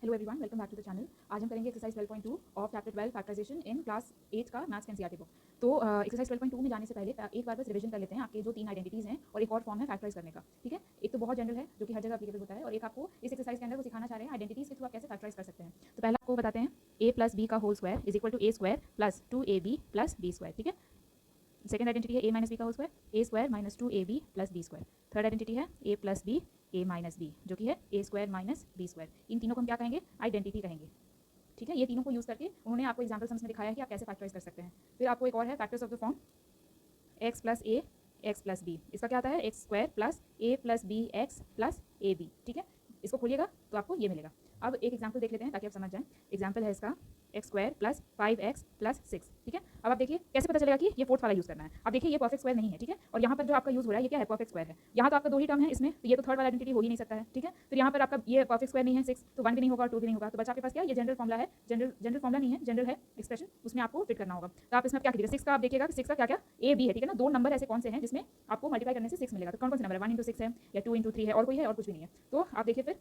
Hello everyone, welcome back to the channel. आज हम करेंगे exercise 12.2 of chapter 12 factorization in class 8 का maths NCERT book. तो exercise 12.2 में जाने से पहले एक बार बस रिवीजन कर लेते हैं आपके जो तीन आइडेंटिटीज़ हैं और एक और फॉर्म है फैक्टराइज करने का। ठीक है, एक तो बहुत जनरल है जो कि हर जगह एप्लीकेबल होता है, और एक आपको इस एक्सरसाइज के अंदर वो सिखाना चाह रहे हैं आइडेंटिटीज़ के थ्रू आप कैसे फैक्टराइज कर सकते हैं। तो पहला आपको बताते हैं a प्लस बी का whole square is equal to a square plus 2ab plus b square. ठीक है, सेकंड आइडेंटिटी है a माइनस बी का whole square a square minus 2ab plus b square. Third identity है a plus B a minus B जो कि है a square minus b square. इन तीनों को हम क्या कहेंगे? आइडेंटिटी कहेंगे। ठीक है, ये तीनों को यूज़ करके उन्होंने आपको एग्जाम्पल सम्स में दिखाया है कि आप कैसे फैक्टराइज कर सकते हैं। फिर आपको एक और है factors of the form x plus a x plus b. इसका क्या आता है? X square plus a plus B x plus a b. ठीक है, इसको खोलिएगा तो आपको ये मिलेगा। अब एक एग्जाम्पल देख लेते हैं ताकि आप समझ जाएं। एग्जाम्पल है इसका x square plus 5x plus 6। ठीक है, अब आप देखिए कैसे पता चलेगा कि ये फोर्थ वाला यूज़ करना है। अब देखिए ये परफेक्ट स्क्वायर नहीं है। ठीक है, और यहाँ पर जो आपका यूज़ हो रहा है ये क्या है? परफेक्ट स्क्वायर है। यहाँ तो आपका दो ही टर्म है इसमें, तो ये तो थर्ड वाला आइडेंटिटी हो ही नहीं सकता है। ठीक है, फिर यहाँ पर आपका ये परफेक्ट स्क्वायर नहीं है 6, तो 1 भी नहीं होगा और 2 भी नहीं होगा। तो बच्चा आपके पास क्या है? ये जनरल फॉर्मुला है, जनरल फॉर्मुला नहीं है, जनरल है एक्सप्रेशन, उसमें आपको फिट करना होगा। तो आप इसमें क्या कीजिएगा? 6 का आप देखिएगा कि 6 का क्या क्या ए बी है। ठीक है ना, दो नंबर ऐसे कौन से हैं जिसमें आपको मल्टीप्लाई करने से 6 मिलेगा। तो कौन कौन से नंबर है? 1 इंटू 6 है या 2 इंटू 3 है और कोई है और कुछ भी नहीं है। तो आप देखिए फिर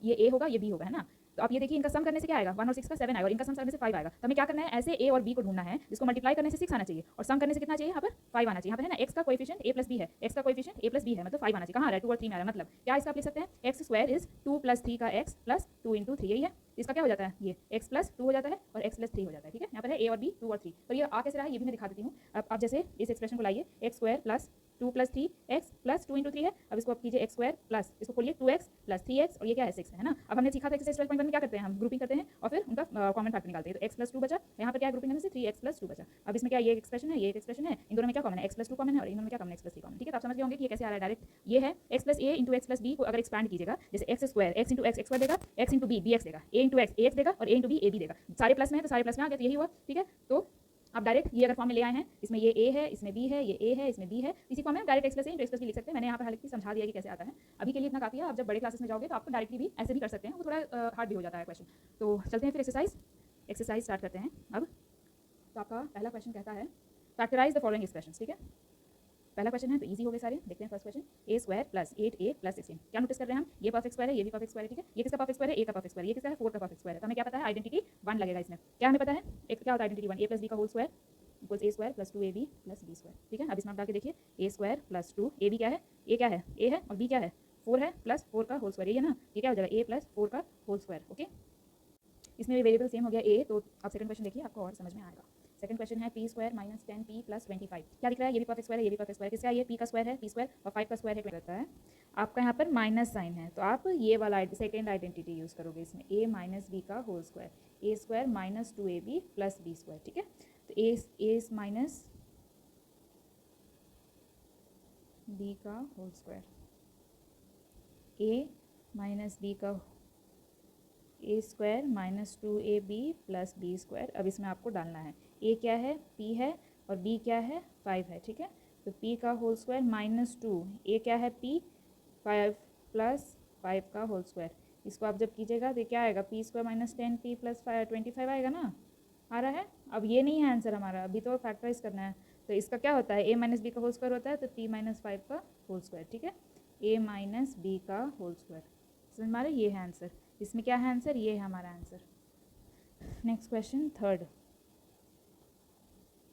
ये ए होगा, ये बी होगा, है ना। तो आप ये देखिए इनका सम करने से क्या आएगा? 1 और 6 का 7 आएगा और इनका सम करने से 5 आएगा। तो हमें क्या करना है? ऐसे ए और बी को ढूंढना है जिसको मल्टीप्लाई करने से 6 आना चाहिए और सम करने से कितना चाहिए? यहाँ पर 5 आना चाहिए। यहाँ पर है ना, एक्स का कोएफिशिएंट ए प्लस बी है, एक्स का कोएफिशिएंट ए प्लस बी है, मतलब 5 आना चाहिए। कहाँ आ रहा है? 2 और 3 में आ रहा है। मतलब क्या इसका आप लिख सकते हैं? एक्स स्क्वायर इज 2 प्लस 3 का एक्स प्लस 2 इंटू 3। यही है, इसका क्या हो जाता है? ये x प्लस 2 हो जाता है और x प्लस 3 हो जाता है। ठीक है, यहाँ पर है a और b 2 और 3। तो ये आ कैसे रहा है ये भी मैं दिखा देती हूँ। अब आप जैसे इस एक्सप्रेशन को लाइए, x square plus 2 plus 3 x plus 2 into 3 है। अब इसको आप कीजिए एक्स स्क्वायर प्लस, इसको खोलिए 2x प्लस 3x और ये क्या है? 6 है ना। अब हमने सीखा था एक्सरसाइज 12.1 में क्या करते हैं? हम ग्रुपिंग करते हैं और फिर उनका कॉमन फैक्टर निकालते हैं। तो x प्लस 2 बचा, यहाँ पर क्या है? ग्रुपिंग करने से 3x प्लस 2 बचा। अब इसमें क्या ये एक्सप्रेशन है, ये एक एक्सप्रेशन है, इन दोनों में क्या कॉमन है? x प्लस 2 कॉमन है और इन दोनों में क्या कॉमन है? x plus 3 common. ठीक है, तो आप समझ गए होंगे कि ये कैसे आ रहा है डायरेक्ट। ये है x plus a into x plus b को अगर एक्सपैंड कीजिएगा, जैसे x square x into x square देगा, x इंटू बी एक्स देगा, a इंटू एक्स देगा और a into b a b देगा। सारे प्लस में है तो सारे प्लस में आ गया, तो यही हुआ। ठीक है, तो आप डायरेक्ट ये अगर फॉर्म में ले आए हैं, इसमें ये a है, इसमें b है, ये a है, इसमें b है, इसी फॉर्म में direct x plus a into x plus b लिख सकते हैं। मैंने यहाँ पर हालांकि समझा दिया कि कैसे आता है। अभी के लिए इतना काफी है। आप जब बड़े क्लासेस में जाओगे तो आपको डायरेक्टली भी ऐसे भी कर सकते हैं, वो थोड़ा हार्ड भी हो जाता है क्वेश्चन। तो चलते हैं फिर एक्सरसाइज स्टार्ट करते हैं अब। तो आपका पहला क्वेश्चन कहता है फैक्टराइज द फॉलोइंग एक्सप्रेशंस। ठीक है, पहला क्वेश्चन है तो इजी हो गए सारे। देखते हैं first question, a square plus 8a plus 16। क्या नोटिस कर रहे हैं हम? ये परफेक्ट स्क्वायर है, ये भी परफेक्ट स्क्वायर है। ठीक है, ये किसका परफेक्ट स्क्वायर है? a का परफेक्ट स्क्वायर। ये किसका है? 4 का परफेक्ट स्क्वायर है। तो हमें क्या पता है? आइडेंटिटी 1 लगेगा इसमें। क्या हमें पता है? एक क्या होता है आइडेंटिटी 1? a प्लस b का whole square equals a square plus 2ab plus b square. ठीक है, अब इसमें आप डाल के देखिए, a स्क्वायर प्लस 2 ab क्या है? a क्या है? a है और b क्या है? 4 है प्लस 4 का होल स्क्वायर। ये है ना, ये क्या हो जाएगा? a प्लस 4 का होल स्क्वायर। ओके, इसमें भी वेरिएबल सेम हो गया a। तो आप सेकंड क्वेश्चन देखिए, आपको और समझ में आएगा। सेकंड क्वेश्चन है p square minus 10p plus 25। क्या दिख रहा है? ये भी परफेक्ट स्क्वायर है, ये भी परफेक्ट स्क्वायर। किसका? ये p का स्क्वायर है, p स्क्वायर, और 5 का स्क्वायर है 20 रहता है। आपका यहाँ पर माइनस साइन है तो आप ये वाला सेकेंड आइडेंटिटी यूज करोगे इसमें, a माइनस बी का whole square, a square minus 2ab plus b square. ठीक है, तो a माइनस b का whole square, a minus b का a square minus 2ab plus b square. अब इसमें आपको डालना है a क्या है? p है और b क्या है? 5 है। ठीक है, तो p का होल स्क्वायर माइनस 2, a क्या है? p 5 प्लस 5 का होल स्क्वायर। इसको आप जब कीजिएगा तो क्या आएगा? p square minus 10p plus 25 आएगा ना, आ रहा है। अब ये नहीं है आंसर हमारा, अभी तो फैक्टराइज करना है। तो इसका क्या होता है? a माइनस बी का होल स्क्वायर होता है, तो p माइनस 5 का होल स्क्वायर। ठीक है, a माइनस बी का होल स्क्वायर। समझ में आ रहा है? ये है आंसर। इसमें क्या है आंसर? ये है हमारा answer. Next question third,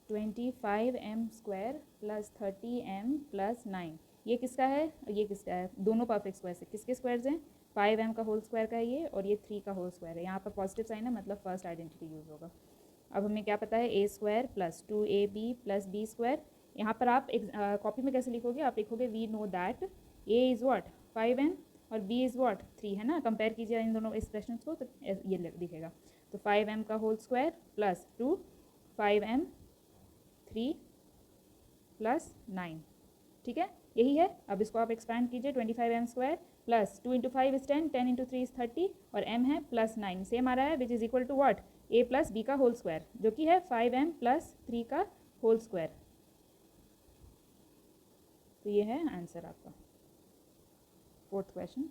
25m square plus 30m plus 9। ये किसका है और ये किसका है? दोनों परफेक्ट स्क्वायर से। किसके स्क्वायर्स हैं? 5m का होल स्क्वायर का ये और ये 3 का होल स्क्वायर है। यहाँ पर पॉजिटिव साइन है, मतलब फर्स्ट आइडेंटिटी यूज होगा। अब हमें क्या पता है? a square plus 2ab plus b square. यहाँ पर आप कॉपी में कैसे लिखोगे? आप लिखोगे we know that a is what? 5m और b इज़ व्हाट? 3, है ना। कंपेयर कीजिए इन दोनों एक्सप्रेशन को तो ये दिखेगा। तो 5m का whole square plus 2 5m 3 plus 9। ठीक है, यही है। अब इसको आप एक्सपैंड कीजिए, 25m square plus 2 into 5 is 10, 10 into 3 is 30 और m है प्लस 9, सेम आ रहा है, which is equal to what? a plus b का होल स्क्वायर, जो कि है 5m प्लस 3 का होल स्क्वायर। तो ये है आंसर आपका। Fourth question,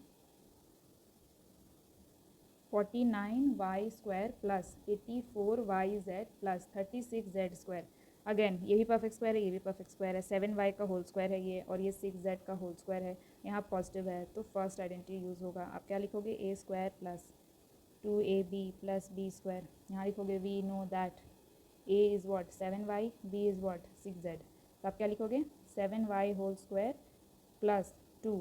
49y square plus 84yz plus 36z square. Again ये भी परफेक्ट स्क्वायर है, ये भी परफेक्ट स्क्वायर है। 7y का होल स्क्वायर है ये, और ये 6z का होल स्क्वायर है। यहाँ पॉजिटिव है तो फर्स्ट आइडेंटिटी यूज़ होगा। आप क्या लिखोगे? a square plus 2ab plus b square, यहाँ लिखोगे we know that a is what 7y, b is what 6z, तो आप क्या लिखोगे 7y whole square plus 2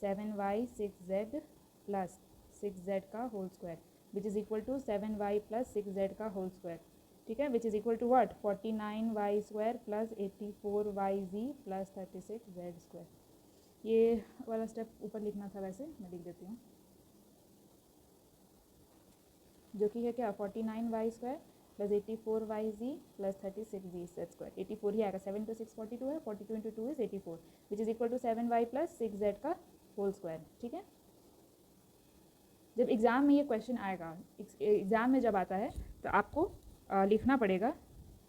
7y 6z plus 6z का whole square which is equal to 7y plus 6z का whole square, ठीक है, which is equal to what 49y square plus 84yz plus 36z square. ये वाला step ऊपर लिखना था, वैसे मैं लिख देती हूँ, जो कि है क्या 49y square plus 84yz plus 36z square. 84 ही आएगा, 7 × 6 42 है, 42 × 2 is 84 which is equal to 7y plus 6z का होल स्क्वायर, ठीक है। जब एग्ज़ाम में ये क्वेश्चन आएगा, एग्ज़ाम में जब आता है तो आपको लिखना पड़ेगा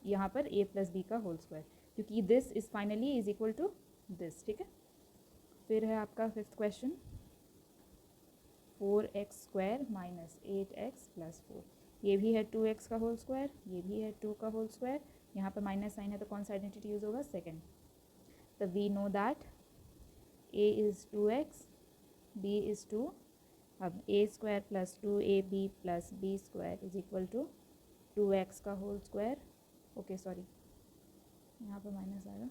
यहाँ पर a प्लस बी का होल स्क्वायर, क्योंकि this is finally is equal to this, ठीक है। फिर है आपका fifth question 4x square minus 8x plus 4, ये भी है 2x का होल स्क्वायर, ये भी है 2 का होल स्क्वायर, यहाँ पर माइनस साइन है तो कौन सा आइडेंटिटी यूज़ होगा सेकेंड। तो we know that a is 2x, b is 2, अब a square plus 2ab plus b square is equal to 2x का होल स्क्वायर, ओके सॉरी यहाँ पर माइनस आएगा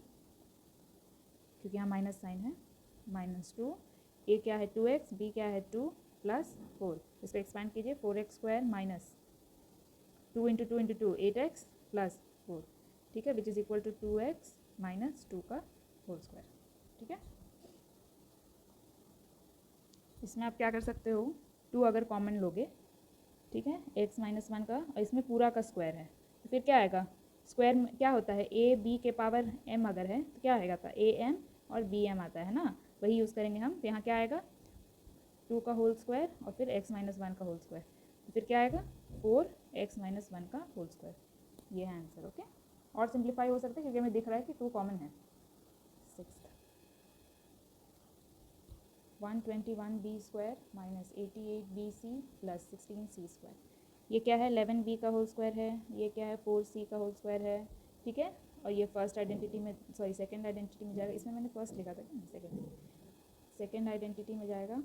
क्योंकि यहाँ माइनस साइन है, -2, a क्या है 2x, b क्या है 2 प्लस 4, इसको एक्सपैंड कीजिए 4x square minus 2 × 2 × 2 8x plus 4, ठीक है, which is equal to 2x minus 2 का होल स्क्वायर, ठीक है। इसमें आप क्या कर सकते हो, 2 अगर कॉमन लोगे, ठीक है, x माइनस 1 का, और इसमें पूरा का स्क्वायर है तो फिर क्या आएगा, स्क्वायर में क्या होता है a b के पावर m अगर है तो क्या आएगा था a m और b m आता है ना, वही यूज़ करेंगे हम। तो यहाँ क्या आएगा 2 का होल स्क्वायर और फिर x माइनस 1 का होल स्क्वायर, तो फिर क्या आएगा 4x माइनस 1 का होल स्क्वायर, ये है आंसर, ओके। और सिंप्लीफाई हो सकता है क्योंकि हमें दिख रहा है कि 2 कॉमन है। 121b square minus 88bc plus 16c square, ये क्या है 11b का होल स्क्वायर है, ये क्या है 4c का होल स्क्वायर है, ठीक है। और ये फर्स्ट आइडेंटिटी में, सॉरी सेकंड आइडेंटिटी में जाएगा, इसमें मैंने फर्स्ट लिखा था क्या, सेकंड आइडेंटिटी में जाएगा।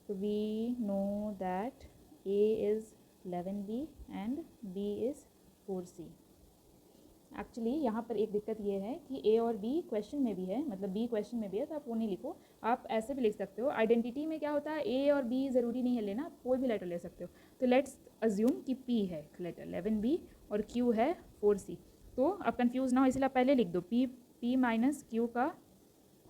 तो we know that a is 11b and b is 4c। Actually यहाँ पर एक दिक्कत ये है कि a और b क्वेश्चन में भी है, मतलब b क्वेश्चन में भी है, तो आप वो नहीं लिखो, आप ऐसे भी लिख सकते हो। आइडेंटिटी में क्या होता है a और b ज़रूरी नहीं है लेना, आप कोई भी लेटर ले सकते हो। तो लेट्स अज्यूम कि p है लेटर 11b और q है 4c, तो अब कंफ्यूज ना हो इसलिए आप पहले लिख दो p माइनस q का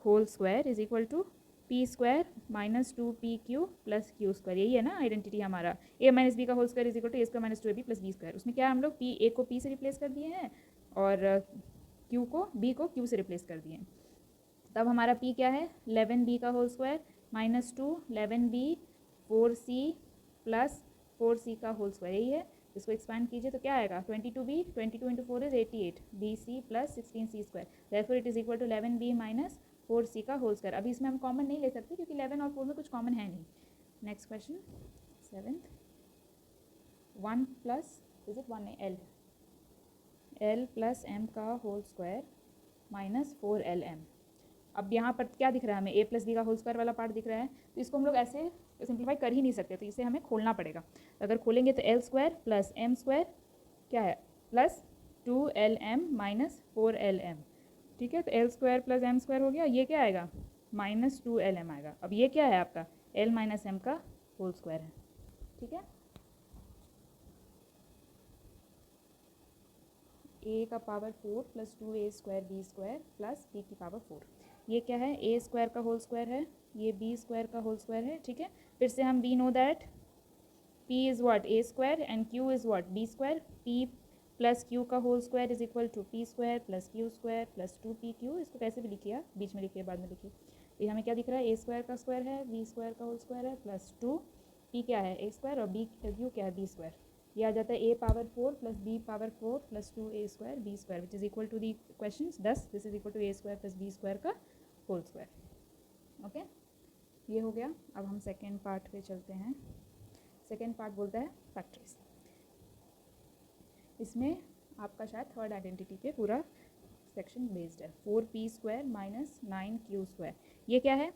whole square is equal to p square minus 2pq plus q square, यही है ना आइडेंटिटी हमारा। a माइनस बी का whole square is equal to a square minus 2ab plus b square, उसमें क्या हम लोग a को p से रिप्लेस कर दिए हैं और q को b को q से रिप्लेस कर दिए हैं। तब हमारा p क्या है 11b का whole square minus 2 11b 4c plus 4c का होल स्क्वायर, यही है। इसको एक्सपैंड कीजिए तो क्या आएगा 22b, 22 × 4 is 88 bc plus 16c square, therefore it is equal to 11b minus 4c का होल स्क्वायर। अभी इसमें हम कॉमन नहीं ले सकते क्योंकि 11 और 4 में कुछ कॉमन है नहीं। Next question 7th 1 plus is it 1 l plus m का होल स्क्वायर माइनस 4lm। अब यहाँ पर क्या दिख रहा है हमें a प्लस बी का होल स्क्वायर वाला पार्ट दिख रहा है, तो इसको हम लोग ऐसे सिंप्लीफाई कर ही नहीं सकते, तो इसे हमें खोलना पड़ेगा। अगर खोलेंगे तो l square plus m square क्या है प्लस 2lm माइनस 4lm, ठीक है। तो l square plus m square हो गया, ये क्या आएगा माइनस 2lm आएगा। अब ये क्या है आपका l माइनस m का होल स्क्वायर है, ठीक है। a का power 4 plus 2a square b square plus b की पावर 4, ये क्या है a स्क्वायर का होल स्क्वायर है, ये b स्क्वायर का होल स्क्वायर है, ठीक है। फिर से हम we know that p is what a square and q is what b square, p plus q का whole square is equal to p square plus q square plus 2pq। इसको कैसे भी लिखिए आप, बीच में लिखिए बाद में लिखिए। तो हमें क्या दिख रहा है a स्क्वायर का स्क्वायर है, b स्क्वायर का होल स्क्वायर है प्लस 2p क्या है a स्क्वायर और b q क्या है b स्क्वायर, ये आ जाता है a power 4 plus b power 4 plus 2a square b square which is equal to the question 10, this is equal to a square plus b square का whole square, okay. ये हो गया। अब हम सेकेंड पार्ट पे चलते हैं। सेकेंड पार्ट बोलता है फैक्टर्स। इसमें आपका शायद थर्ड आइडेंटिटी पे पूरा सेक्शन बेस्ड है। 4p square minus 9q square, ये क्या है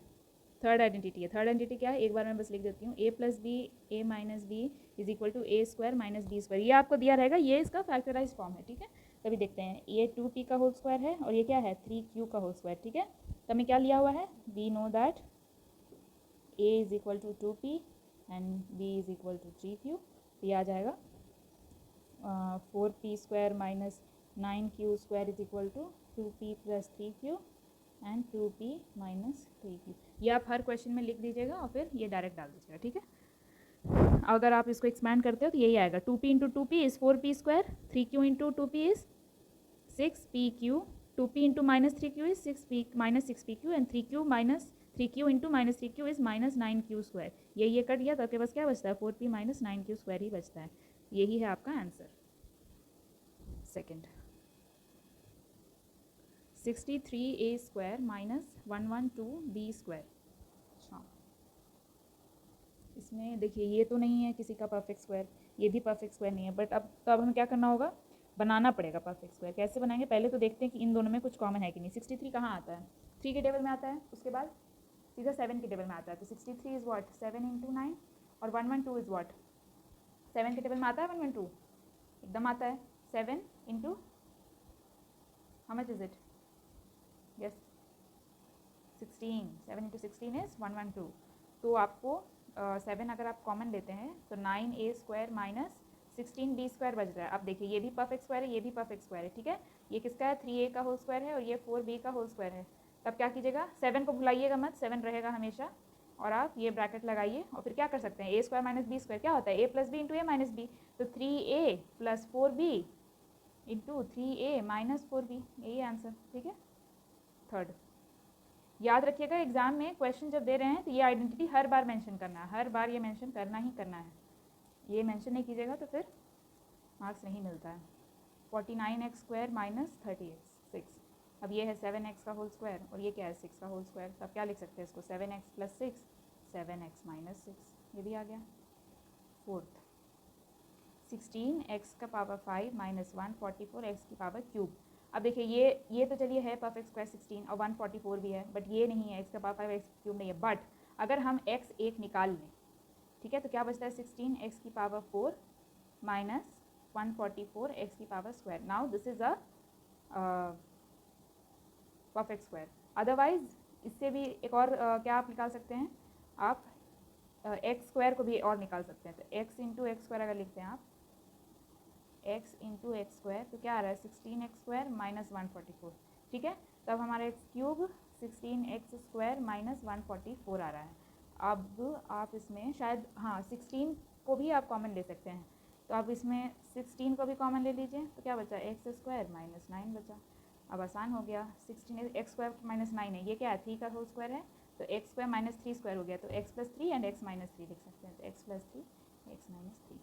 थर्ड आइडेंटिटी है। थर्ड आइडेंटिटी क्या है, एक बार मैं बस लिख देती हूँ, A plus B A minus B is equal to A square minus B square. ये आपको दिया रहेगा, ये इसका फैक्टराइज फॉर्म है, ठीक है। तभी देखते हैं, ये 2p का होल स्क्वायर है और ये क्या है 3q का होल स्क्वायर, ठीक है। तो हमें क्या लिया हुआ है, we know that a is equal to 2p and b is equal to 3q। तो ये आ जाएगा 4p square minus 9q square is equal to 2p plus 3q and 2p minus 3q। ये आप हर क्वेश्चन में लिख दीजिएगा और फिर ये डायरेक्ट डाल दीजिएगा, ठीक है। अगर आप इसको एक्सपैंड करते हो तो यही आएगा, 2p into 2p is 4p square, 3q into 2p is 6pq, 2p into minus 3q is 6p minus 6pq and 3q minus 3q into minus 3q is minus 9q square. ये cut गया तो आपके पास क्या बचता है, 4p minus 9q square ही बचता है। यही है आपका answer second. 63a square minus 112b square. अच्छा, इसमें देखिए ये तो नहीं है किसी का परफेक्ट स्क्वायर, ये भी परफेक्ट स्क्वायर नहीं है, बट अब हमें क्या करना होगा, बनाना पड़ेगा परफेक्ट स्क्वायर। कैसे बनाएंगे, पहले तो देखते हैं कि इन दोनों में कुछ कॉमन है कि नहीं। 63 कहाँ आता है, 3 के टेबल में आता है, उसके बाद सीधा 7 के टेबल में आता है। तो 63 इज़ व्हाट 7 इंटू 9 और 112 इज़ व्हाट 7 के टेबल में आता है, 112 एकदम आता है। 7 into how much is it, yes 16, 7 into 16 is 112। तो आपको 7 अगर आप कॉमन लेते हैं तो 9a square minus 16b square बच रहा है। अब देखिए ये भी परफेक्ट स्क्वायर है, ये भी परफेक्ट स्क्वायर है, ठीक है। ये किसका है, 3a का होल स्क्वायर है और ये 4b का होल स्क्वायर है। तब क्या कीजिएगा, 7 को भुलाइएगा मत, 7 रहेगा हमेशा और आप ये ब्रैकेट लगाइए और फिर क्या कर सकते हैं, a square minus B square क्या होता है, a plus b into a minus b. तो 3a plus 4b into 3a minus 4b, यही आंसर, ठीक है। थर्ड, याद रखिएगा एग्जाम में क्वेश्चन जब दे रहे हैं तो ये आइडेंटिटी हर बार मेंशन करना है, हर बार ये मेंशन करना ही करना है। ये मेंशन नहीं कीजिएगा तो फिर मार्क्स नहीं मिलता है। 49x square minus 30x 6। अब ये है 7x का होल स्क्वायर और ये क्या है 6 का होल स्क्वायर। तो अब क्या लिख सकते हैं इसको, 7x प्लस 6 7x माइनस 6, ये भी आ गया। फोर्थ, 16x का पावर 5 माइनस 144x की पावर क्यूब। अब देखिए ये तो चलिए है परफेक्ट स्क्वायर 16 और 144 भी है, बट ये नहीं है, x का पावर 5 एक्स क्यूब नहीं है। बट अगर हम x एक निकाल लें, ठीक है, तो क्या बचता है 16x की पावर 4 माइनस 144x की power square. Now this is a perfect square. Otherwise इससे भी एक और क्या आप निकाल सकते हैं, आप एक्स स्क्वायर को भी और निकाल सकते हैं। तो x इंटू एक्स स्क्वायर अगर लिखते हैं आप, x इंटू एक्स स्क्वायर तो क्या आ रहा है 16x स्क्वायर माइनस 144, ठीक है। तब हमारा x cube 16x square minus 144 आ रहा है। अब आप इसमें शायद हाँ 16 को भी आप कॉमन ले सकते हैं, तो आप इसमें 16 को भी कॉमन ले लीजिए तो क्या बचा एक्स स्क्वायर माइनस 9 बचा। अब आसान हो गया, 16 एक्स स्क्वायर माइनस 9 है, ये क्या है 3 का होल स्क्वायर है, तो एक्स स्क्वायर माइनस 3 स्क्वायर हो गया, तो x plus 3 and x minus 3 लिख सकते हैं। तो एक्स प्लस 3 एक्स माइनस 3,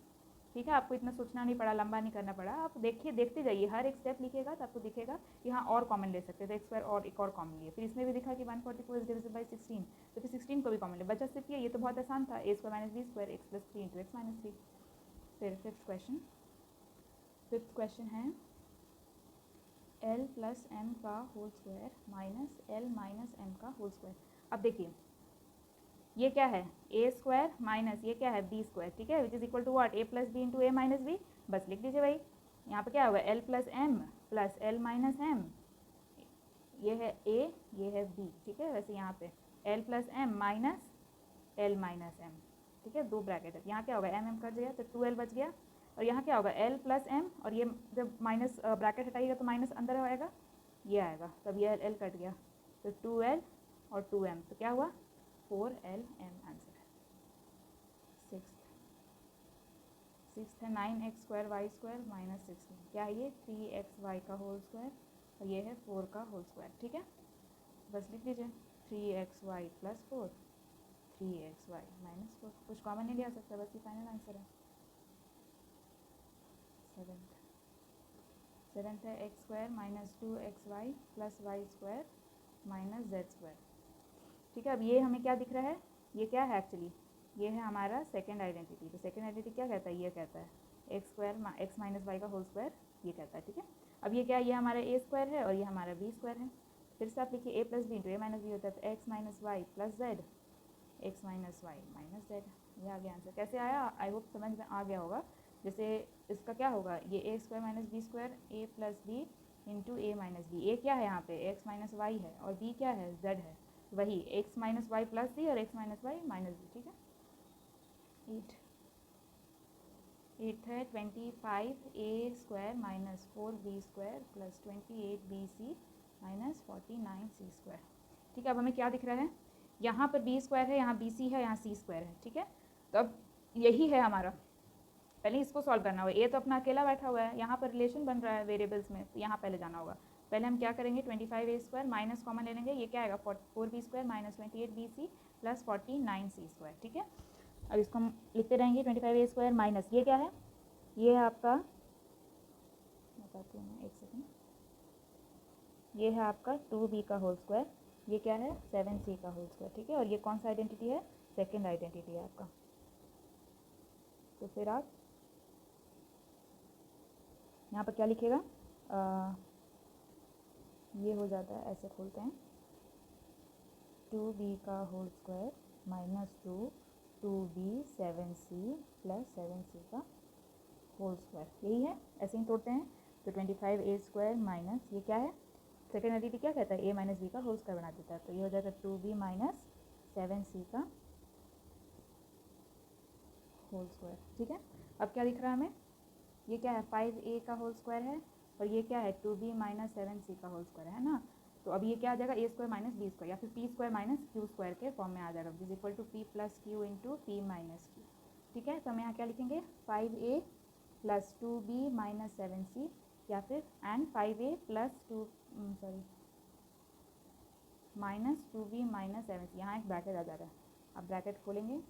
ठीक है। आपको इतना सोचना नहीं पड़ा, लंबा नहीं करना पड़ा, आप देखिए देखते जाइए, हर एक स्टेप लिखेगा तो आपको दिखेगा कि हाँ और कॉमन ले सकते हैं। तो एक्स स्क्वायर और एक और कॉमन लिए, फिर इसमें भी दिखा कि 144 इज डिविजिबल बाई 16, तो फिर 16 को भी कॉमन ले, बचा सिर्फ ये तो बहुत आसान था, A square minus B square X plus 3 into X minus 3। फिर फिफ्थ क्वेश्चन है एल प्लस एम का whole square minus L minus M का होल स्क्वायर। अब देखिए ये क्या है ए स्क्वायर माइनस ये क्या है बी स्क्वायर, ठीक है, which is equal to what a plus b into a minus b. बस लिख दीजिए भाई, यहाँ पे क्या होगा l plus m plus l minus m, ये है ए ये है बी, ठीक है। वैसे यहाँ पे l plus m minus L minus m, ठीक है, दो ब्रैकेट है। यहाँ क्या होगा एम एम कट गया तो 2l बच गया, और यहाँ क्या होगा एल प्लस एम, और ये जब माइनस ब्रैकेट हटाइएगा तो माइनस अंदर आएगा, ये आएगा, तब ये एल कट गया तो 2l और 2m, तो क्या हुआ 4lm आंसर है। सिक्स्थ है 9x square Y square minus 16, क्या है ये 3xy का होल स्क्वायर और ये है 4 का होल स्क्वायर, ठीक है। बस लिख दीजिए 3xy प्लस 4 3xy माइनस 4, कुछ कॉमन नहीं लिया सकता, बस ये फाइनल आंसर है। सेवेंथ है x square minus 2xy plus y square minus z square, ठीक है। अब ये हमें क्या दिख रहा है, ये क्या है एक्चुअली, ये है हमारा सेकंड आइडेंटिटी। तो सेकंड आइडेंटिटी क्या कहता है, ये कहता है x square x minus y का होल स्क्वायर, ये कहता है, ठीक है। अब ये क्या है, ये हमारा ए स्क्वायर है और ये हमारा बी स्क्वायर है। फिर से आप लिखिए a plus b into a minus b होता है, तो x minus Y plus z x minus Y minus z. ये आ गया आंसर। कैसे आया? आई होप समझ में आ गया होगा। जैसे इसका क्या होगा, ये ए square minus B square A plus b into a minus B. ए क्या है यहाँ पे? एक्स माइनस वाई है, और बी क्या है? जेड है। वही X minus Y plus C और X minus Y minus B. ठीक है। 8 है 25 A square minus 4 B square plus 28 B C minus 49 C square. ठीक है। अब हमें क्या दिख रहा है? यहाँ पर बी स्क्वायर है, यहाँ बी सी है, यहाँ सी स्क्वायर है। ठीक है। तो अब यही है हमारा, पहले इसको सॉल्व करना होगा। ए तो अपना अकेला बैठा हुआ है, यहाँ पर रिलेशन बन रहा है वेरिएबल्स में, तो यहाँ पहले जाना होगा। पहले हम क्या करेंगे, 25 ए स्क्वायर माइनस कॉमन ले लेंगे। ये क्या आएगा? 4 B square minus 28 B c plus 49 सी स्क्वायर। ठीक है। अब इसको हम लिखते रहेंगे 25 ए स्क्वायर माइनस, ये क्या है? ये है आपका, बताती हूँ मैं, एक सेकेंड। ये है आपका 2b का होल स्क्वायर। ये क्या है? 7c का होल स्क्वायर। ठीक है। और ये कौन सा आइडेंटिटी है? सेकेंड आइडेंटिटी है आपका। तो फिर आप यहाँ पर क्या लिखेगा? ये हो जाता है, ऐसे खोलते हैं, 2b का whole square minus 2b 7c plus 7c का होल स्क्वायर। यही है, ऐसे ही तोड़ते हैं। तो 25 ए स्क्वायर माइनस, ये क्या है? सेकेंड आइडेंटिटी क्या कहता है? ए माइनस बी का होल स्क्वायर बना देता है। तो ये हो जाएगा 2b माइनस 7c का होल स्क्वायर। ठीक है। अब क्या दिख रहा है हमें? ये क्या है? 5a का होल स्क्वायर है, और ये क्या है? 2b माइनस 7c का होल स्क्वायर है ना। तो अब ये क्या आ जाएगा? A square minus B square, या फिर p square minus q square के फॉर्म में आ जाएगा, which is equal to p plus q into p minus q. ठीक है। तो हम यहाँ क्या लिखेंगे? 5a plus 2b minus 7c, या फिर and 5a plus minus 2b minus 7c। यहाँ एक ब्रैकेट आ जाएगा, अब ब्रैकेट खोलेंगे,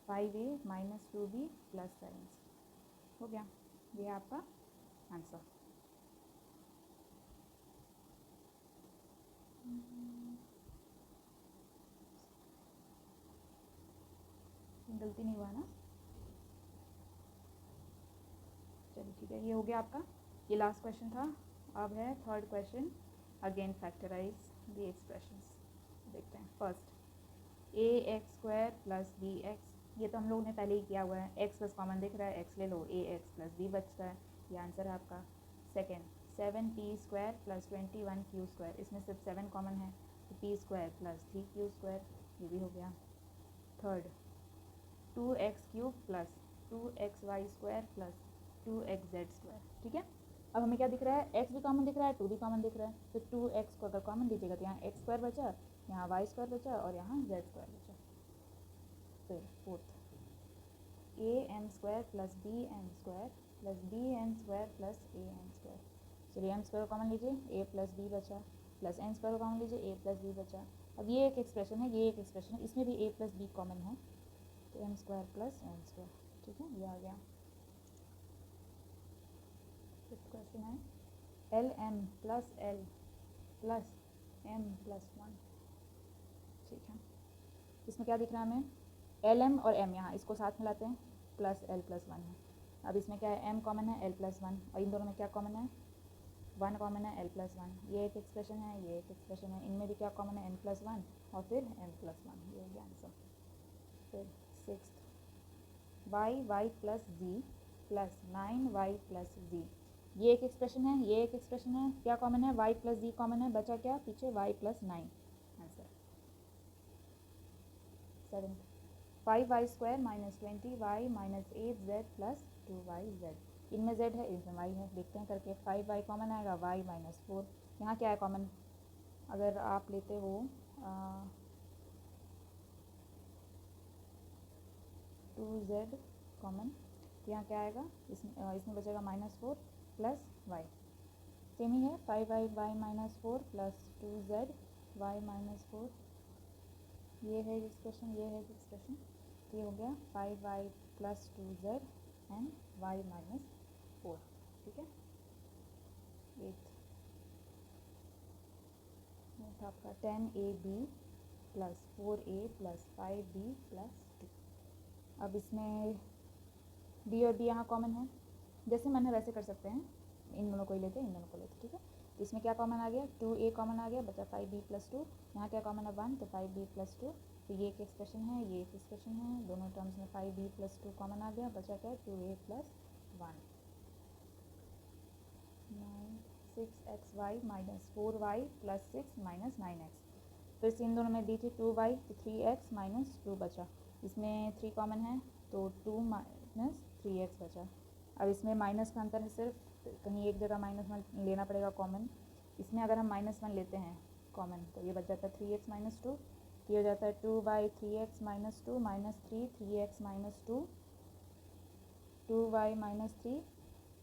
5a minus 2b plus 7c। हो गया। ये आपका आंसर। गलती नहीं हुआ ना? चलिए ठीक है, ये हो गया आपका। ये लास्ट क्वेश्चन था। अब है third question, again factorize the expressions. देखते हैं। First, A X square plus B X, ये तो हम लोगों ने पहले ही किया हुआ है। एक्स प्लस कॉमन दिख रहा है, एक्स ले लो, ए एक्स प्लस बी बचता है। ये आंसर है आपका। Second, 7p square plus 21 Q square, इसमें सिर्फ 7 कॉमन है, तो p square plus 3q square, ये भी हो गया। Third, 2x cube plus 2xy square plus 2xz square. ठीक है। अब हमें क्या दिख रहा है? x भी कॉमन दिख रहा है, 2 भी कॉमन दिख रहा है। तो 2x को अगर कॉमन लीजिएगा तो यहाँ x स्क्वायर बचा, यहाँ y स्क्वायर बचा, और यहाँ z स्क्वायर बचा। फिर fourth, am square plus bn square plus bn square plus an square. चलिए m स्क्वायर कॉमन लीजिए, a प्लस b बचा, प्लस n स्क्वायर कॉमन लीजिए, a प्लस b बचा। अब ये एक एक्सप्रेशन है, ये एक एक्सप्रेशन है, इसमें भी a प्लस b कॉमन है, तो m square plus n square. ठीक है, ये आ गया। फिफ्थ क्वेश्चन है, l m plus l plus m plus 1। ठीक है। इसमें क्या दिख रहा है हमें? एल एम और m, यहाँ इसको साथ मिलाते हैं, प्लस एल प्लस 1 है। अब इसमें क्या है? m कॉमन है, l प्लस 1, और इन दोनों में क्या कॉमन है? 1 कॉमन है, l प्लस 1। ये एक एक्सप्रेशन है, ये एक एक्सप्रेशन है, इनमें भी क्या कॉमन है? m प्लस 1 और फिर m प्लस 1। ये हो गया आंसर। फिर sixth, y plus z plus 9y plus z, ये एक एक्सप्रेशन है, ये एक एक्सप्रेशन है। क्या कॉमन है? y प्लस z कॉमन है, बचा क्या पीछे? y plus 9। Answer. Seventh, 5y square minus 20y minus 8z plus 2yz, इनमें z है, इनमें y है। देखते हैं करके। 5y कॉमन आएगा, y माइनस 4, यहाँ क्या है कॉमन? अगर आप लेते हो 2z कॉमन, तो यहाँ क्या आएगा? इसमें बचेगा माइनस 4 प्लस y, सेम ही है। 5y y minus 4 plus 2z y minus 4, ये है एक्सप्रेशन, ये है एक्सप्रेशन। तो ये हो गया 5y plus 2z and y minus 4। ठीक है। एट्थ था आपका 10ab plus 4a plus 5b plus 2। अब इसमें b और b यहाँ कॉमन है, जैसे मन है वैसे कर सकते हैं, इन दोनों को ही लेते हैं, इन दोनों को लेते हैं। ठीक है। तो इसमें क्या कॉमन आ गया, 2a कॉमन आ गया, बचा 5b + 2। यहाँ क्या कॉमन है 1, तो 5b + 2। तो ये एक एक्सप्रेशन है, ये एक एक्सप्रेशन है, दोनों टर्म्स में 5b + 2 कॉमन आ गया, बचा क्या 2a + 1। 6xy - 4y + 6 - 9x। फिर से इन दोनों में दी थी 2y, तो 3x - 2 बचा। इसमें 3 कॉमन है तो 2 - 3x बचा। अब इसमें माइनस का अंतर है सिर्फ, तो कहीं एक जगह -1 लेना पड़ेगा कॉमन। इसमें अगर हम -1 लेते हैं कॉमन तो ये बच जाता है 3x - 2। ये हो जाता है 2y 3x - 2 - 3 3x - 2 2y - 3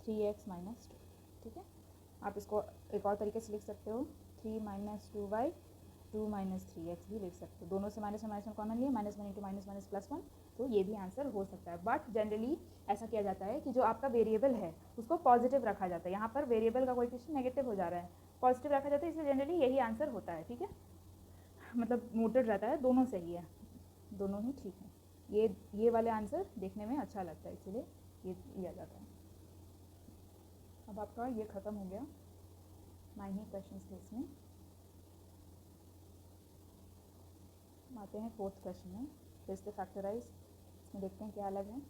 3x - 2। ठीक है, आप इसको एक और तरीके से लिख सकते हो, 3 - 2y 2 - 3x भी लिख सकते हो। दोनों से -1 कॉमन लिए, -1 × -1 +1, तो ये भी आंसर हो सकता है। बट जनरली ऐसा किया जाता है कि जो आपका वेरिएबल है उसको पॉजिटिव रखा जाता है। यहाँ पर वेरिएबल का कोएफिशिएंट नेगेटिव हो जा रहा है, पॉजिटिव रखा जाता है, इसलिए जनरली यही आंसर होता है। ठीक है, मतलब नोटेड रहता है, दोनों सही है, दोनों ही ठीक है। ये वाले आंसर देखने में अच्छा लगता है, इसलिए ये लिया जाता है। अब आपका ये ख़त्म हो गया 9 ही क्वेश्चन थे इसमें। आते हैं 4th क्वेश्चन में, फिर से फैक्टराइज। इसमें देखते हैं क्या अलग है।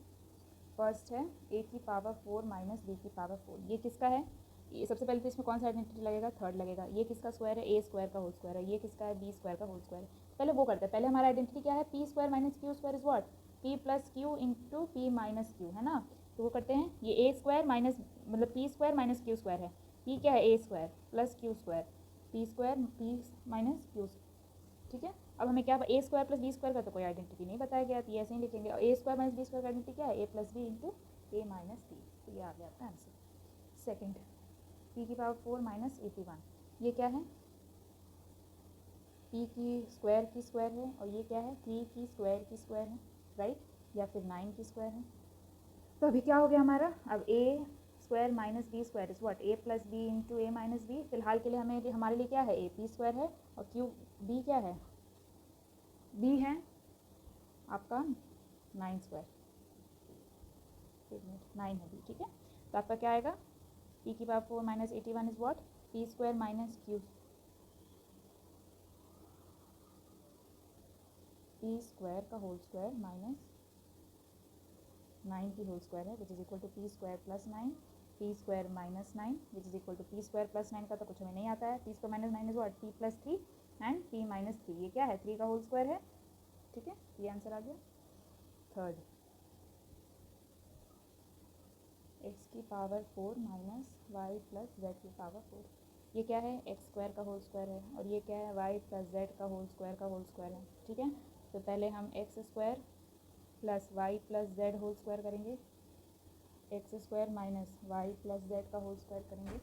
फर्स्ट है a की पावर 4 - b की पावर 4। ये किसका है, ये सबसे पहले तो इसमें कौन सा आइडेंटिटी लगेगा, थर्ड लगेगा। ये किसका स्क्वायर है, a स्क्वायर का होल स्क्वायर है। ये किसका है, b स्क्वायर का होल स्क्वायर है। पहले वो करते हैं, पहले हमारा आइडेंटिटी क्या है, p square - q square is what, p + q × p - q, है ना। तो वो करते हैं, ये a स्क्वायर माइनस मतलब p स्क्वायर - q स्क्वायर है। p क्या है, a square + q square, p square p - q। ठीक है, अब हमें क्या, a स्क्वायर + b स्क्वायर का तो कोई आइडेंटिटी नहीं बताया गया, तो ये ऐसे ही लिखेंगे। और a स्क्वायर - b स्क्वायर का आइडेंटिटी क्या है, a + b × a - b। तो ये आ गया आपका आंसर। सेकंड, p की पावर 4 - 81। ये क्या है, p की स्क्वायर है, और ये क्या है, 3 की स्क्वायर है, राइट, या फिर 9 की स्क्वायर है। तो अभी क्या हो गया हमारा, अब a square - b square is what, a + b × a - b। फिलहाल के लिए हमारे लिए क्या है, a p स्क्वायर है, और q b क्या है, b है आपका 9 स्क्वायर, 9 है b। ठीक है, तो आपका क्या आएगा, p की power 4 - 81 is what, p square - q p square का होल स्क्वायर माइनस 9 की होल स्क्वायर है, which is equal to p square + 9, p square - 9 which is equal to p square + 9 का तो कुछ हमें नहीं आता है, p square - 9 is what, p + 3 and p - 3। ये क्या है, 3 का होल स्क्वायर है। ठीक है, ये आंसर आ गया। थर्ड, x की पावर 4 - y + z की पावर 4। ये क्या है, x स्क्वायर का होल स्क्वायर है, और ये क्या है, y + z का होल स्क्वायर है। ठीक है, तो पहले हम x square + y + z whole square करेंगे, x स्क्वायर - y + z का होल स्क्वायर करेंगे।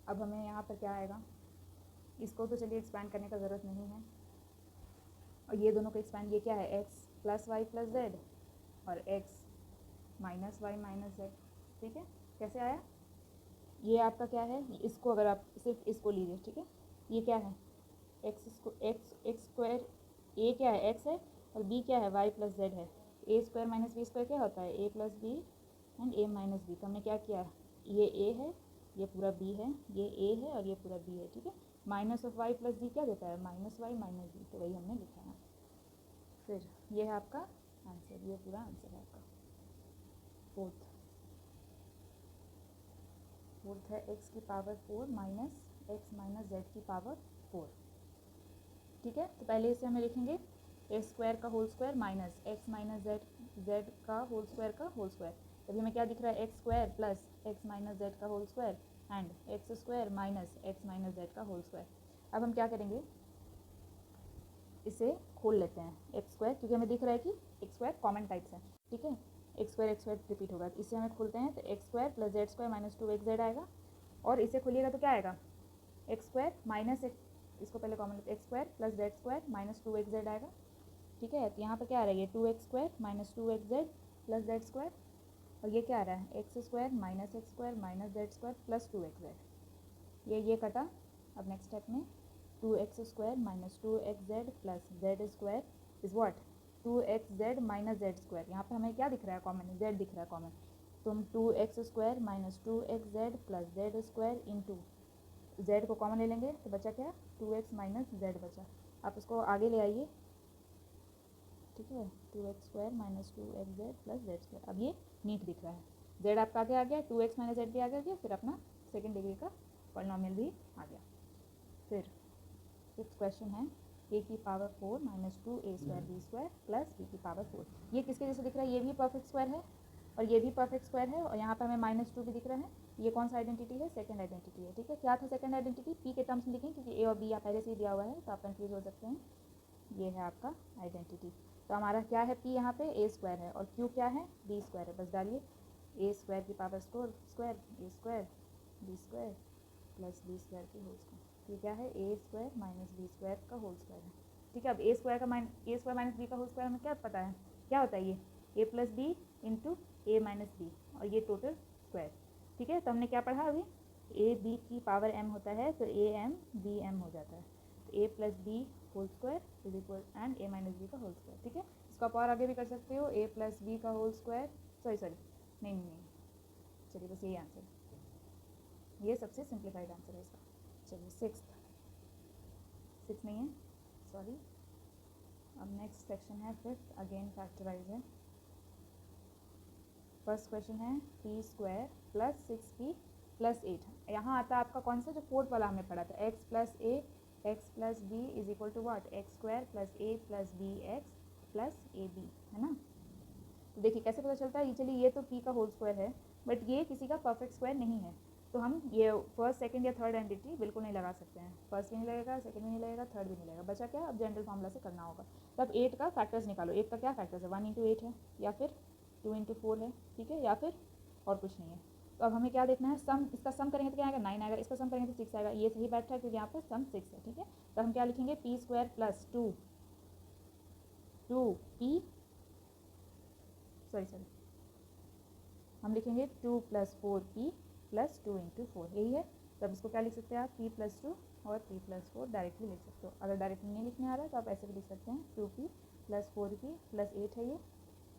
अब हमें यहाँ पर क्या आएगा, इसको तो चलिए एक्सपैंड करने का ज़रूरत नहीं है, और ये दोनों को एक्सपैंड, ये क्या है, x + y + z और x - y - z। ठीक है, कैसे आया, ये आपका क्या है, इसको अगर आप सिर्फ इसको लीजिए, ठीक है, ये क्या है, x स्क्वायर, a क्या है, x है, और b क्या है, y + z है। a स्क्वायर - b स्क्वायर क्या होता है, a + b and a - b। तो हमने क्या किया, ये a है, ये पूरा b है, ये a है और ये पूरा b है। ठीक है, माइनस ऑफ y + b क्या देता है, -y - b, तो वही हमने लिखा है। फिर ये है आपका आंसर, ये पूरा आंसर है आपका। फोर्थ है x की पावर 4 - x - z की पावर 4। ठीक है, तो पहले इसे हमें लिखेंगे x स्क्वायर का whole square minus x - z का होल स्क्वायर का होल स्क्वायर। तभी हमें क्या दिख रहा है, x square plus x - z का whole square and x square minus x - z का होल स्क्वायर। अब हम क्या करेंगे, इसे खोल लेते हैं x स्क्वायर, क्योंकि हमें दिख रहा है कि x स्क्वायर कॉमन टाइप्स है। ठीक है, x स्क्वायर रिपीट होगा, इसे हमें खोलते हैं, तो x square + z square - 2xz आएगा, और इसे खोलिएगा तो क्या आएगा, x स्क्वायर माइनस इसको पहले कॉमन लेते हैं, x square + z square - 2xz आएगा। ठीक है, तो यहाँ पर क्या आ रहा है, ये 2x square - 2xz + z square, और ये क्या आ रहा है, x square - x square - z square + 2xz। ये कटा। अब नेक्स्ट स्टेप में 2x square - 2xz + z square is what, 2xz - z square. यहाँ पर हमें क्या दिख रहा है, कॉमन z दिख रहा है कॉमन, तो हम 2x square - 2xz + z square into तो z को कॉमन ले लेंगे तो बचा क्या, 2x माइनस z बचा। आप उसको आगे ले आइए, ठीक है, 2x² minus 2xz plus z²। अब ये नीट दिख रहा है, z आपका आगे आ गया, 2x माइनस z भी आगे आ गया, फिर अपना सेकेंड डिग्री का पॉलिनोमियल भी आ गया। फिर फिफ्थ क्वेश्चन है a की power 4 minus 2a² b² plus b की पावर 4। ये किसके जैसे दिख रहा है, ये भी परफेक्ट स्क्वायर है और ये भी परफेक्ट स्क्वायर है, और यहाँ पर हमें -2 भी दिख रहा है। ये कौन सा आइडेंटिटी है, सेकंड आइडेंटिटी है, ठीक है। क्या था सेकंड आइडेंटिटी, p के टर्म्स में लिखें क्योंकि a और b यहाँ पहले से ही दिया हुआ है तो आप कंफ्यूज हो सकते हैं। ये है आपका आइडेंटिटी। तो हमारा क्या है, p यहाँ पे a² है और q क्या है, b² है। बस डालिए a² की power square a² b² plus b² की होल स्क्वायर। ये क्या है, a² माइनस b² का होल स्क्वायर है, ठीक है। अब a² माइनस b का होल स्क्वायर हमें क्या पता है, क्या होता है ये a plus b into a minus b, और ये टोटल स्क्वायर, ठीक है। तो हमने क्या पढ़ा अभी, a b की पावर m होता है तो a m b m हो जाता है, तो a plus B whole square is equal and a minus B का होल स्क्वायर, ठीक है। इसको आप और आगे भी कर सकते हो, a प्लस बी का होल स्क्वायर, सॉरी नहीं, चलिए बस यही आंसर, ये सबसे सिंप्लीफाइड आंसर है इसका। चलिए सिक्स नहीं है, सॉरी। अब नेक्स्ट सेक्शन है फिफ्थ, अगेन फैक्टराइज है। फर्स्ट क्वेश्चन है p² प्लस 6p प्लस 8। यहाँ आता है आपका कौन सा, जो फोर्थ वाला हमने पढ़ा था, x plus a x plus b is equal to what, x² plus a plus bx plus ab, है ना। तो देखिए कैसे पता चलता है, ये चलिए ये तो p का होल स्क्वायर है बट ये किसी का परफेक्ट स्क्वायर नहीं है, तो हम ये फर्स्ट सेकंड या थर्ड आइडेंटिटी बिल्कुल नहीं लगा सकते हैं। फर्स्ट भी नहीं लगेगा, सेकंड भी नहीं लगेगा, थर्ड भी नहीं लगेगा। बचा क्या, अब जनरल फॉर्मूला से करना होगा। तो अब 8 का फैक्टर्स निकालो, 8 का क्या फैक्टर्स है, 1 इंटू 8 है या फिर 2 इंटू 4 है, ठीक है, या फिर और कुछ नहीं है। तो अब हमें क्या देखना है, सम, इसका सम करेंगे तो क्या आएगा, 9 आएगा, इसका सम करेंगे तो 6 आएगा। ये सही बैठा है क्योंकि यहाँ पर सम 6 है, ठीक है। तो हम क्या लिखेंगे, p² प्लस 2p सॉरी हम लिखेंगे 2 प्लस 4p प्लस 2 इंटू 4, यही है। तब इसको क्या लिख सकते हैं आप, p प्लस 2 और p प्लस 4 डायरेक्टली लिख सकते हो। अगर डायरेक्टली नहीं लिखने आ रहा है तो आप ऐसे भी लिख सकते हैं, 2p प्लस 4p प्लस 8 है ये,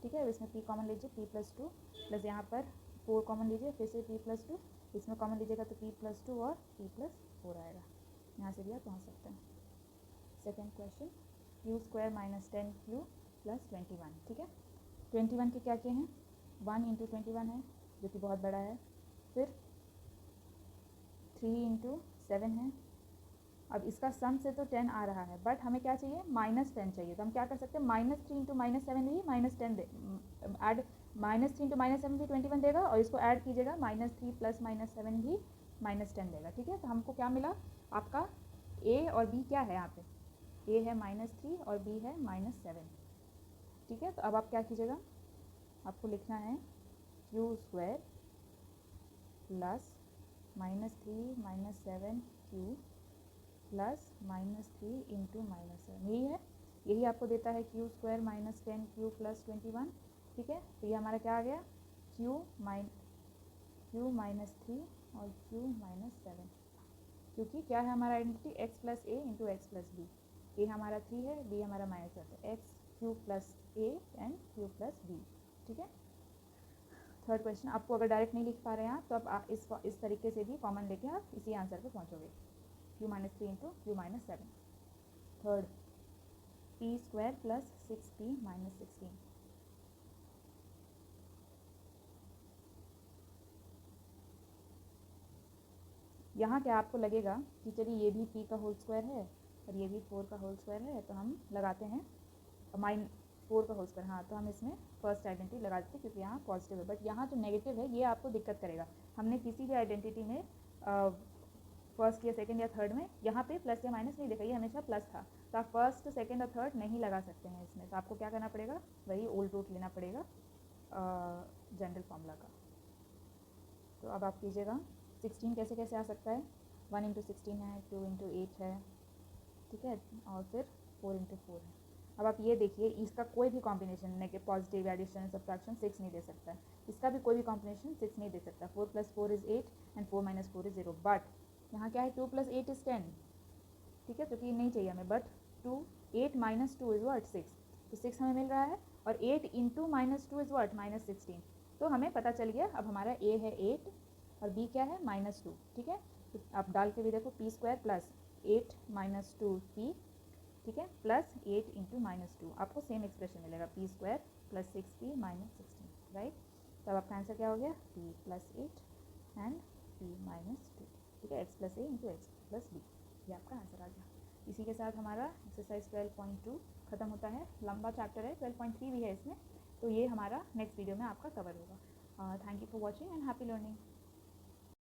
ठीक है। अब इसमें p कॉमन लीजिए, p प्लस 2 प्लस यहाँ पर 4 कॉमन लीजिए, फिर से p प्लस 2, इसमें कॉमन लीजिएगा तो p प्लस 2 और p प्लस 4 आएगा। यहाँ से भी आप पहुँच सकते हैं। Second question, q² minus 10q plus 21, ठीक है। 21 के क्या किए हैं, 1 इंटू 21 है जो कि बहुत बड़ा है, फिर 3 इंटू 7 है। अब इसका सम से तो 10 आ रहा है बट हमें क्या चाहिए, -10 चाहिए। तो हम क्या कर सकते हैं, -3 इंटू -7 भी -10 दे ऐड, -3 इंटू -7 भी 21 देगा, और इसको ऐड कीजिएगा -3 प्लस -7 भी -10 देगा, ठीक है। तो हमको क्या मिला, आपका a और b क्या है, यहाँ पे a है -3 और b है -7, ठीक है। तो अब आप क्या कीजिएगा, आपको लिखना है q² plus -3 -7q plus -3 into -7, यही है, यही आपको देता है q² माइनस 10q प्लस 21, ठीक है। तो ये हमारा क्या आ गया, q माइनस 3 और q माइनस 7, क्योंकि क्या है हमारा identity, x plus a into x plus B. A हमारा 3 है, b हमारा -7 है, x q प्लस a and q plus b, ठीक है। थर्ड क्वेश्चन, आपको अगर डायरेक्ट नहीं लिख पा रहे हैं आप तो आप इस तरीके से भी कॉमन लेके आप इसी आंसर पे पहुंचोगे, q minus 3 into q minus 7। Third, p² plus 6p minus 16। यहाँ क्या आपको लगेगा कि चलिए ये भी p का होल स्क्वायर है और ये भी 4 का होल स्क्वायर है, तो हम लगाते हैं -4 का होल स्क्वायर, हाँ तो हम इसमें फर्स्ट आइडेंटिटी लगा देते हैं क्योंकि यहाँ पॉजिटिव है। बट यहाँ जो नेगेटिव है ये आपको दिक्कत करेगा। हमने किसी भी आइडेंटिटी में फर्स्ट या सेकंड या थर्ड में यहाँ पे प्लस या माइनस नहीं देखा, ये हमेशा प्लस था। तो आप फर्स्ट सेकंड और थर्ड नहीं लगा सकते हैं इसमें, तो आपको क्या करना पड़ेगा, वही ओल्ड रूट लेना पड़ेगा जनरल फॉर्मूला का। तो अब आप कीजिएगा 16 कैसे कैसे आ सकता है, 1 इंटू 16 है, 2 इंटू 8 है, ठीक है, और फिर 4 इंटू 4 है। अब आप ये देखिए, इसका कोई भी combination negative positive addition subtraction 6 नहीं दे सकता है, इसका भी कोई भी कॉम्बिनेशन 6 नहीं दे सकता। 4 plus 4 is 8 and 4 minus 4 is 0, but यहाँ क्या है 2 प्लस 8 इज़ 10, ठीक है, क्योंकि नहीं चाहिए हमें, बट 8 माइनस 2 इज़ व्हाट 6, तो 6 हमें मिल रहा है, और 8 इंटू -2 इज़ व्हाट -16। तो हमें पता चल गया, अब हमारा a है 8 और b क्या है -2, ठीक है। तो आप डाल के भी देखो P square plus 8 minus 2p, ठीक है, प्लस 8 इंटू माइनस 2, आपको सेम एक्सप्रेशन मिलेगा P square plus 6p minus 16, right. तो अब आपका आंसर क्या हो गया, p plus 8 and p minus 2, ठीक है, x plus a into x plus b, ये आपका आंसर आ गया। इसी के साथ हमारा एक्सरसाइज 12.2 खत्म होता है। लंबा चैप्टर है, 12.3 भी है इसमें, तो ये हमारा नेक्स्ट वीडियो में आपका कवर होगा। Thank you for watching and happy learning.